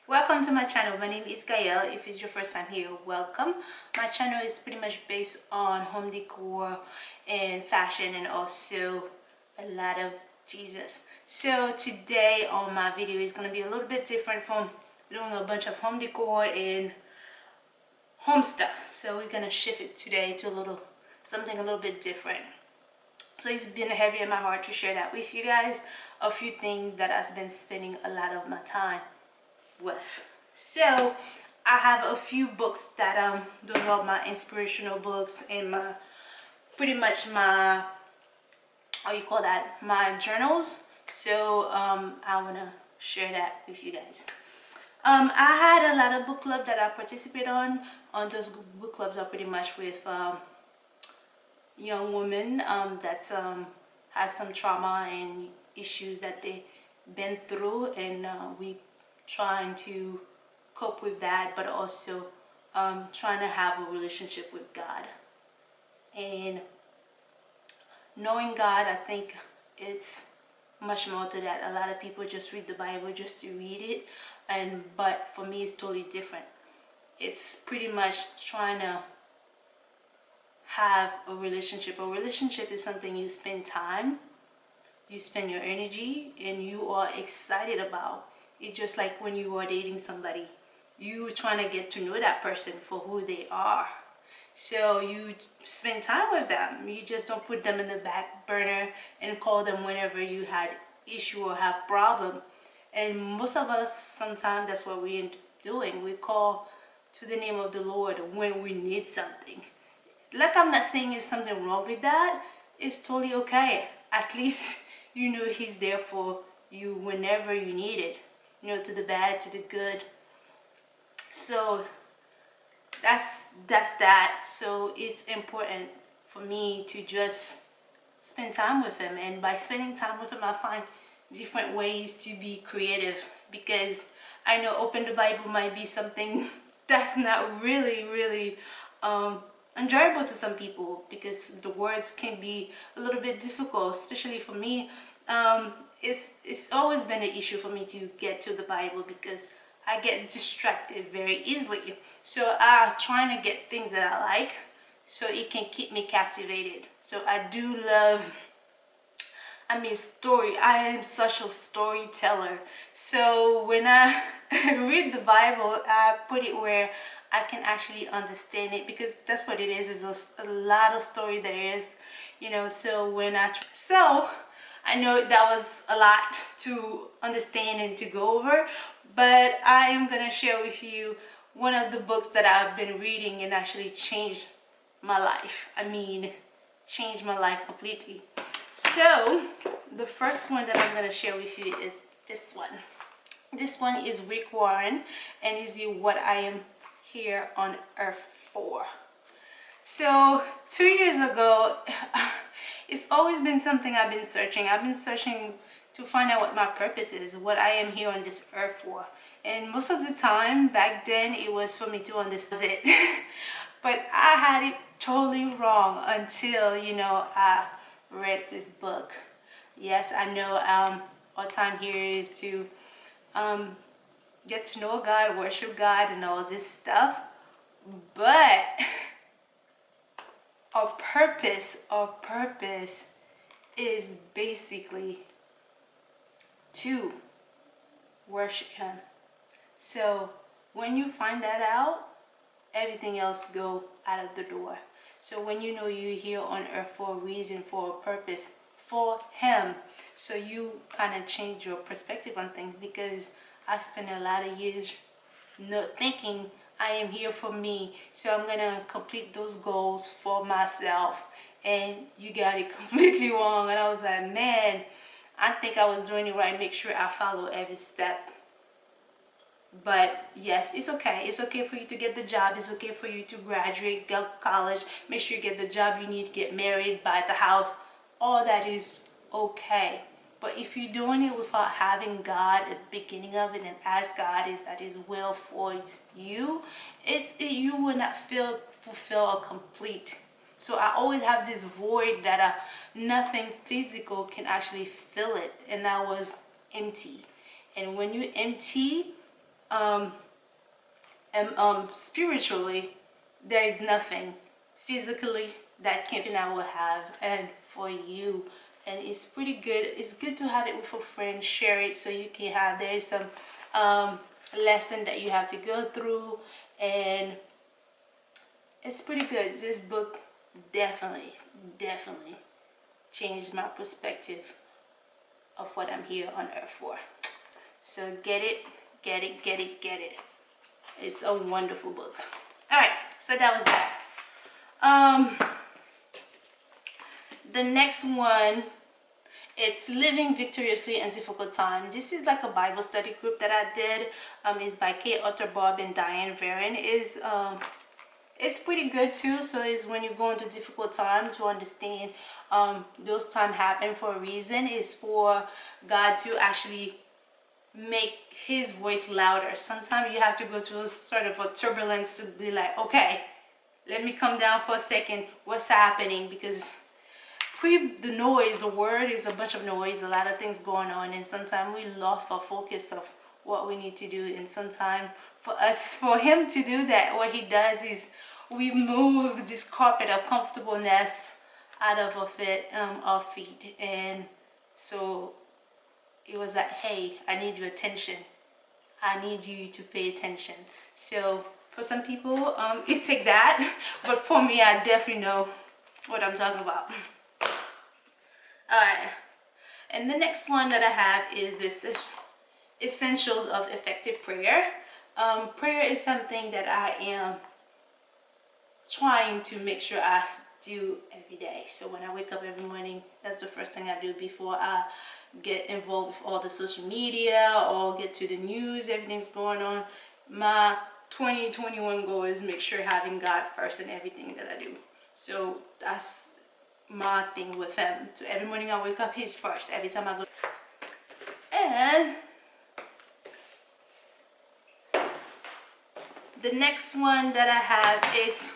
Welcome to my channel. My name is Gael. If it's your first time here, welcome. My channel is pretty much based on home decor and fashion, and also a lot of Jesus. So today on my video is going to be a little bit different from doing a bunch of home decor and home stuff. So we're going to shift it today to something a little bit different. So it's been heavy in my heart to share that with you guys. A few things that I've been spending a lot of my time with. So I have a few books that those are my inspirational books and my pretty much my my journals. So I want to share that with you guys. I had a lot of book club that I participate on those book clubs are pretty much with young women that has some trauma and issues that they've been through, and we trying to cope with that, but also trying to have a relationship with God. And knowing God, I think it's much more to that. A lot of people just read the Bible just to read it, but for me it's totally different. It's pretty much trying to have a relationship. A relationship is something you spend time, you spend your energy, and you are excited about. It's just like when you are dating somebody, you trying to get to know that person for who they are. So you spend time with them. You just don't put them in the back burner and call them whenever you had issue or have problem. And most of us, sometimes that's what we end up doing. We call to the name of the Lord when we need something. Like, I'm not saying there's something wrong with that. It's totally okay. At least you know He's there for you whenever you need it. You know, to the bad, to the good. So that's that. So it's important for me to just spend time with Him, and by spending time with Him, I find different ways to be creative, because I know open the Bible might be something that's not really enjoyable to some people, because the words can be a little bit difficult, especially for me. It's always been an issue for me to get to the Bible, because I get distracted very easily. So I'm trying to get things that I like, so it can keep me captivated. So I do love, story. I am such a storyteller. So when I read the Bible, I put it where I can actually understand it, because that's what it is a lot of story there is, you know. So I know that was a lot to understand and to go over, but I am gonna share with you one of the books that I've been reading and actually changed my life. Changed my life completely. So the first one that I'm gonna share with you is this one. This one is Rick Warren, and is What I Am Here on Earth For. So 2 years ago, it's always been something I've been searching. I've been searching to find out what my purpose is, what I am here on this earth for. And most of the time back then, it was for me to understand it. But I had it totally wrong until, I read this book. Yes, I know our time here is to get to know God, worship God, and all this stuff. But our purpose is basically to worship Him. So when you find that out, everything else go out of the door. So when you know you're here on earth for a reason, for a purpose, for Him, so you kind of change your perspective on things. Because I spent a lot of years thinking I am here for me, so I'm gonna complete those goals for myself, and you got it completely wrong. And I was like, man, I think I was doing it right. Make sure I follow every step. But yes, it's okay. It's okay for you to get the job. It's okay for you to graduate, go to college, make sure you get the job you need, get married, buy the house. All that is okay. But if you're doing it without having God at the beginning of it, and ask God is that His will for you, you will not feel fulfilled or complete. So I always have this void that nothing physical can actually fill it, and I was empty. And when you empty, and spiritually, there is nothing physically that Kim and I will have and for you. And it's pretty good. It's good to have it with a friend, share it so you can have, there is some lesson that you have to go through, and it's pretty good. This book definitely changed my perspective of what I'm here on earth for. So get it, get it, get it, get it. It's a wonderful book. All right, so that was that. The next one, it's Living Victoriously in Difficult Times. This is like a Bible study group that I did. It's by Kate Otterbob and Diane Varon. It's pretty good too. So it's when you go into difficult times to understand those times happen for a reason. It's for God to actually make his voice louder. Sometimes you have to go through sort of a turbulence to be like, okay, let me come down for a second. What's happening? Because the noise, the word is a bunch of noise, a lot of things going on, and sometimes we lost our focus of what we need to do. And sometimes for him to do that, what he does is we move this carpet of comfortableness out of our feet. And so it was like, hey, I need your attention. I need you to pay attention. So for some people, it take that, but for me, I definitely know what I'm talking about. All right, and the next one that I have is this Essentials of Effective Prayer. Prayer is something that I am trying to make sure I do every day. So when I wake up every morning, that's the first thing I do before I get involved with all the social media or get to the news, everything's going on. My 2021 goal is make sure having God first in everything that I do. So that's my thing with him. So every morning I wake up, he's first every time I go. And the next one that I have is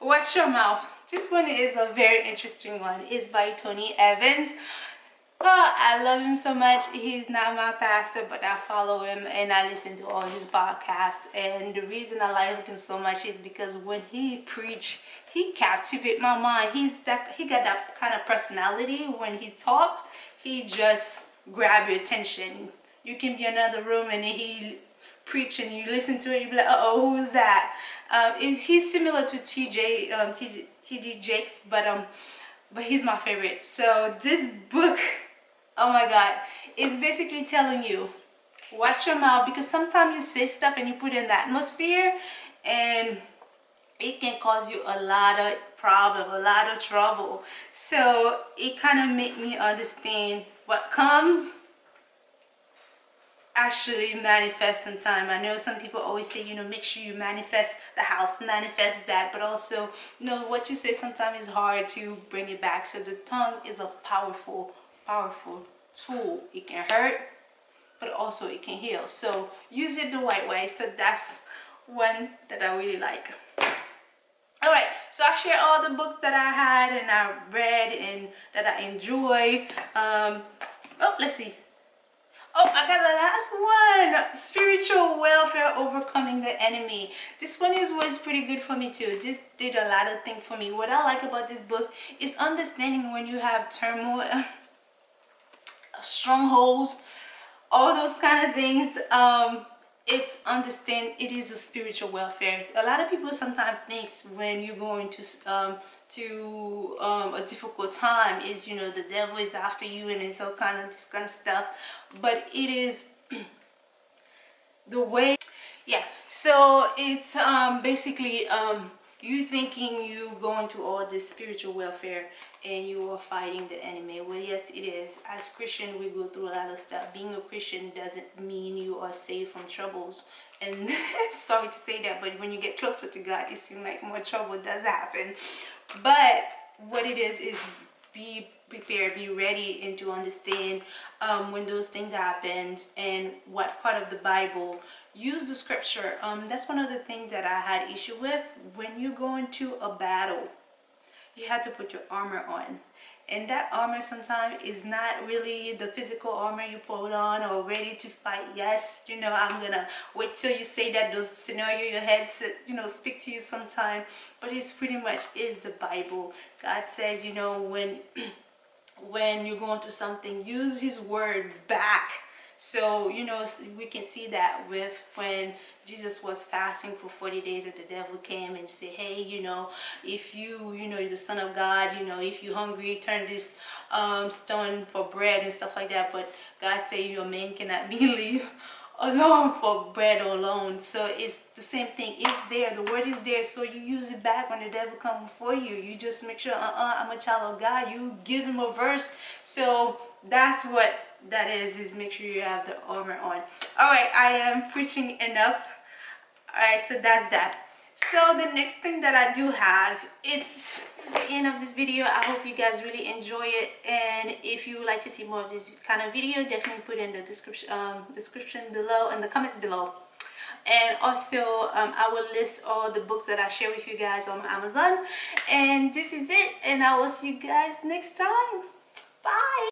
Watch Your Mouth. This one is a very interesting one. It's by Tony Evans. Oh, I love him so much. He's not my pastor, but I follow him and I listen to all his podcasts. And the reason I like him so much is because when he preach, he captivates my mind. He got that kind of personality. When he talks, he just grab your attention. You can be in another room and he preach and you listen to it, you be like, uh-oh, who's that? He's similar to T.D. Jakes, but he's my favorite. So this book, oh my God, it's basically telling you, watch your mouth, because sometimes you say stuff and you put in the atmosphere and it can cause you a lot of problem, a lot of trouble. So it kind of make me understand what comes actually manifest in time. I know some people always say, make sure you manifest the house, manifest that, but also, what you say sometimes is hard to bring it back. So the tongue is a powerful tool. It can hurt, but also it can heal. So use it the right way. So that's one that I really like. All right, so I share all the books that I had and I read and that I enjoy. Let's see. Oh, I got the last one. Spiritual Warfare, Overcoming the Enemy. This one was pretty good for me too. This did a lot of things for me. What I like about this book is understanding when you have turmoil, strongholds, all those kind of things. It's understand it is a spiritual warfare. A lot of people sometimes thinks when you're going to a difficult time is the devil is after you and it's all kind of this kind of stuff, but it is the way. Yeah, so it's basically you thinking you going to all this spiritual warfare and you are fighting the enemy. Well, yes, it is. As Christian, we go through a lot of stuff. Being a Christian doesn't mean you are saved from troubles. And sorry to say that, but when you get closer to God, it seems like more trouble does happen. But what it is be prepared, be ready, and to understand when those things happen and what part of the Bible. Use the scripture. That's one of the things that I had issue with. When you go into a battle, you have to put your armor on. And that armor sometimes is not really the physical armor you put on or ready to fight. Yes, you know, I'm gonna wait till you say that, those scenario your head, you know, speak to you sometime. But it's pretty much is the Bible. God says, you know, when when you're going through something, use his word back. So, you know, we can see that with when Jesus was fasting for 40 days and the devil came and said, hey, you know, if you know, you're the son of God, you know, if you're hungry, turn this stone for bread and stuff like that. But God said your man cannot be leave alone for bread alone. So it's the same thing. It's there. The word is there. So you use it back when the devil comes for you. You just make sure, I'm a child of God. You give him a verse. So that's what that is make sure you have the armor on. All right, I am preaching enough. All right, so that's that. So the next thing that I do have is the end of this video. I hope you guys really enjoy it, and if you would like to see more of this kind of video, definitely put in the description below, in the comments below. And also I will list all the books that I share with you guys on Amazon. And this is it, and I will see you guys next time. Bye.